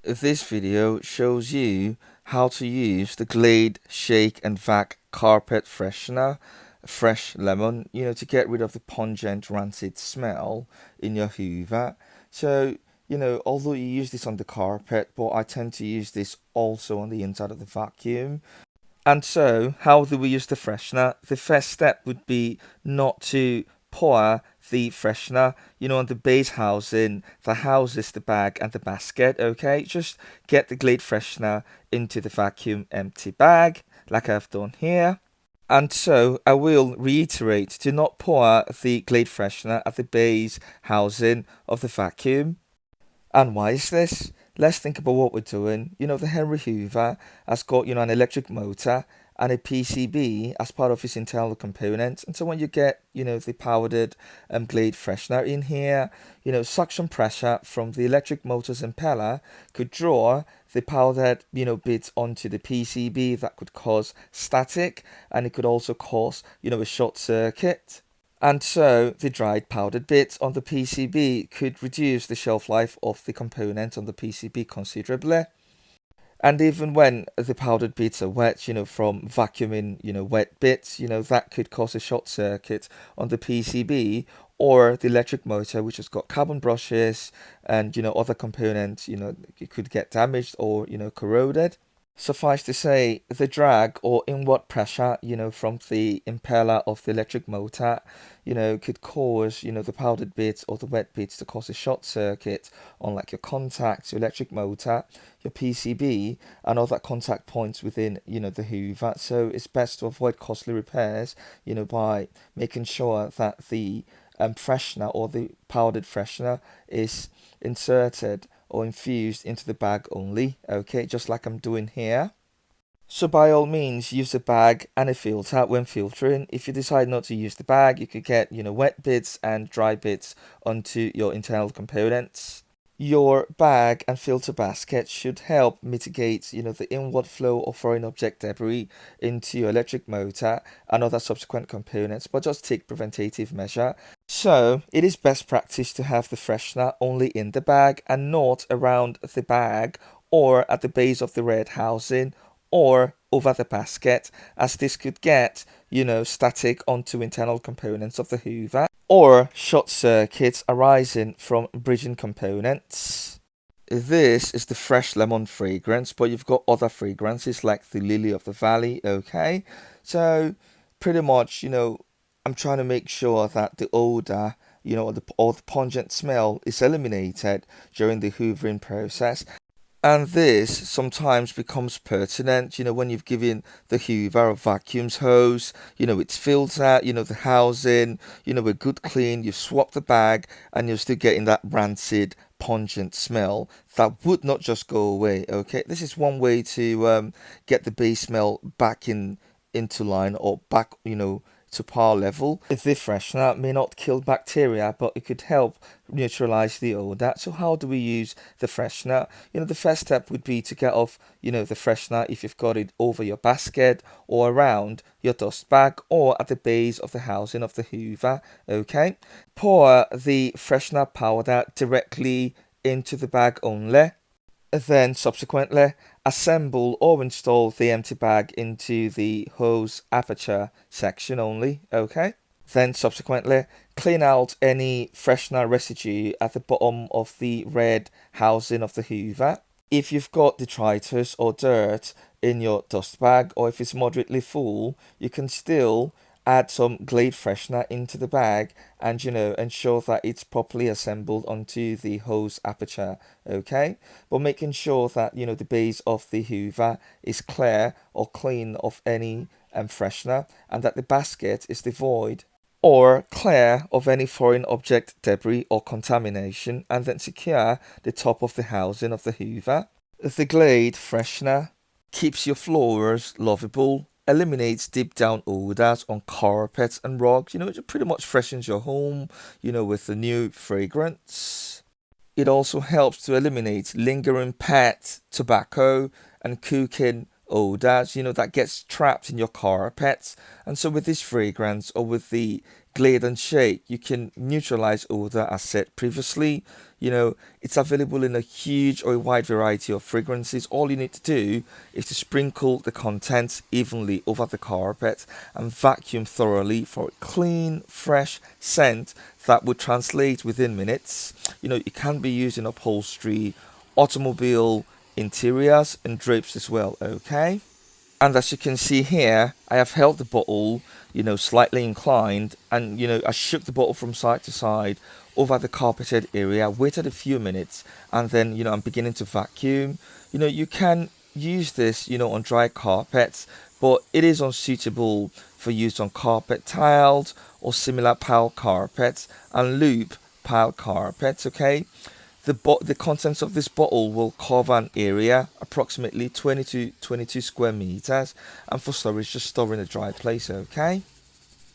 This video shows you how to use the Glade Shake and Vac Carpet Freshener, Fresh Lemon, to get rid of the pungent rancid smell in your Hoover. So, although you use this on the carpet, but I tend to use this also on the inside of the vacuum. And so, how do we use the freshener? The first step would be not to pour the freshener, on the base housing that houses the bag and the basket, okay? Just get the Glade freshener into the vacuum empty bag, like I've done here. And so I will reiterate to not pour the Glade freshener at the base housing of the vacuum. And why is this? Let's think about what we're doing. The Henry Hoover has got, an electric motor and a PCB as part of its internal components. And so when you get, the powdered Glade freshener in here, suction pressure from the electric motor's impeller could draw the powdered, bits onto the PCB that could cause static, and it could also cause, a short circuit. And so the dried powdered bits on the PCB could reduce the shelf life of the component on the PCB considerably. And even when the powdered bits are wet, from vacuuming, wet bits, that could cause a short circuit on the PCB or the electric motor, which has got carbon brushes and, other components, it could get damaged or, corroded. Suffice to say, the drag or inward pressure, from the impeller of the electric motor, could cause, the powdered bits or the wet bits to cause a short circuit on like your contacts, your electric motor, your PCB, and other contact points within, the Hoover. So it's best to avoid costly repairs, by making sure that the freshener or the powdered freshener is inserted or infused into the bag only, okay, just like I'm doing here. So by all means, use a bag and a filter when filtering. If you decide not to use the bag, you could get, wet bits and dry bits onto your internal components. Your bag and filter basket should help mitigate, the inward flow of foreign object debris into your electric motor and other subsequent components, but just take preventative measure. So it is best practice to have the freshener only in the bag and not around the bag or at the base of the red housing or over the basket, as this could get, static onto internal components of the Hoover or short circuits arising from bridging components. This is the fresh lemon fragrance, but you've got other fragrances like the lily of the valley, okay? So pretty much, I'm trying to make sure that the odor, or the pungent smell is eliminated during the hoovering process. And this sometimes becomes pertinent, when you've given the Hoover a vacuums hose, its filter, the housing, a good clean, you've swapped the bag and you're still getting that rancid, pungent smell that would not just go away, okay? This is one way to get the base smell back into line or back, to par level. The freshener may not kill bacteria, but it could help neutralize the odor. So how do we use the freshener? The first step would be to get off, the freshener if you've got it over your basket or around your dust bag or at the base of the housing of the Hoover, okay? Pour the freshener powder directly into the bag only. Then subsequently assemble or install the empty bag into the hose aperture section only, okay? Then subsequently clean out any freshener residue at the bottom of the red housing of the Hoover. If you've got detritus or dirt in your dust bag, or if it's moderately full, you can still add some Glade freshener into the bag and ensure that it's properly assembled onto the hose aperture, okay? But making sure that the base of the Hoover is clear or clean of any freshener, and that the basket is devoid or clear of any foreign object debris or contamination, and then secure the top of the housing of the Hoover. The Glade freshener keeps your floors lovable, eliminates deep down odors on carpets and rugs. It pretty much freshens your home, with the new fragrance. It also helps to eliminate lingering pet, tobacco, and cooking odors, that gets trapped in your carpets. And so with this fragrance or with the Glade and Shake, you can neutralize odor as said previously. It's available in a huge or a wide variety of fragrances. All you need to do is to sprinkle the contents evenly over the carpet and vacuum thoroughly for a clean, fresh scent that would translate within minutes. It can be used in upholstery, automobile interiors, and drapes as well, okay? And as you can see here, I have held the bottle, slightly inclined, and I shook the bottle from side to side over the carpeted area, waited a few minutes, and then I'm beginning to vacuum. You can use this, on dry carpets, but it is unsuitable for use on carpet tiles or similar pile carpets and loop pile carpets, okay? The contents of this bottle will cover an area approximately 20 to 22 square meters, and for storage, just store in a dry place, okay?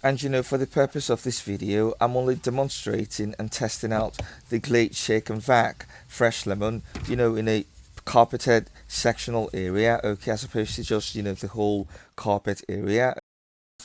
And for the purpose of this video, I'm only demonstrating and testing out the Glade Shake and Vac Fresh Lemon, in a carpeted sectional area, okay, as opposed to just, the whole carpet area.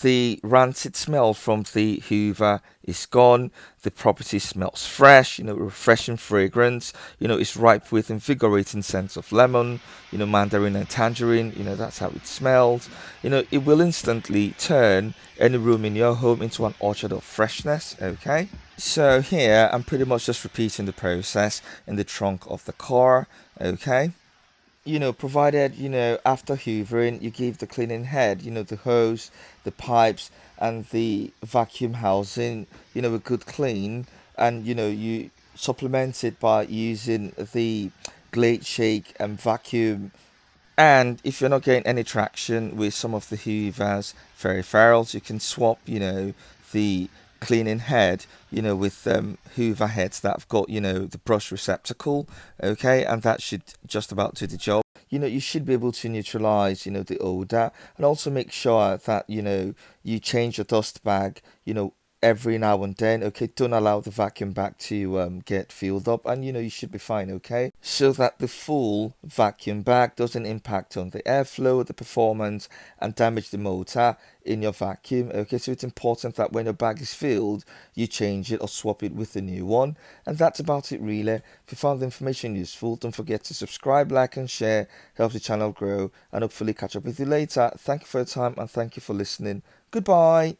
The rancid smell from the Hoover is gone. The property smells fresh, refreshing fragrance. It's ripe with invigorating scents of lemon, mandarin and tangerine. That's how it smells. It will instantly turn any room in your home into an orchard of freshness. Okay. So here I'm pretty much just repeating the process in the trunk of the car. Okay. Provided, after hoovering, you give the cleaning head, the hose, the pipes, and the vacuum housing, a good clean, and, you supplement it by using the Glade Shake and vacuum. And if you're not getting any traction with some of the Hoovers, ferals, you can swap, the cleaning head, with Hoover heads that have got, the brush receptacle, okay, and that should just about do the job. You should be able to neutralize, the odor, and also make sure that, you change your dust bag, every now and then, okay? Don't allow the vacuum bag to get filled up, and you should be fine, okay? So that the full vacuum bag doesn't impact on the airflow, the performance, and damage the motor in your vacuum, okay? So it's important that when your bag is filled, you change it or swap it with a new one. And that's about it, really. If you found the information useful, don't forget to subscribe, like, and share. Helps the channel grow, and hopefully catch up with you later. Thank you for your time, and thank you for listening. Goodbye.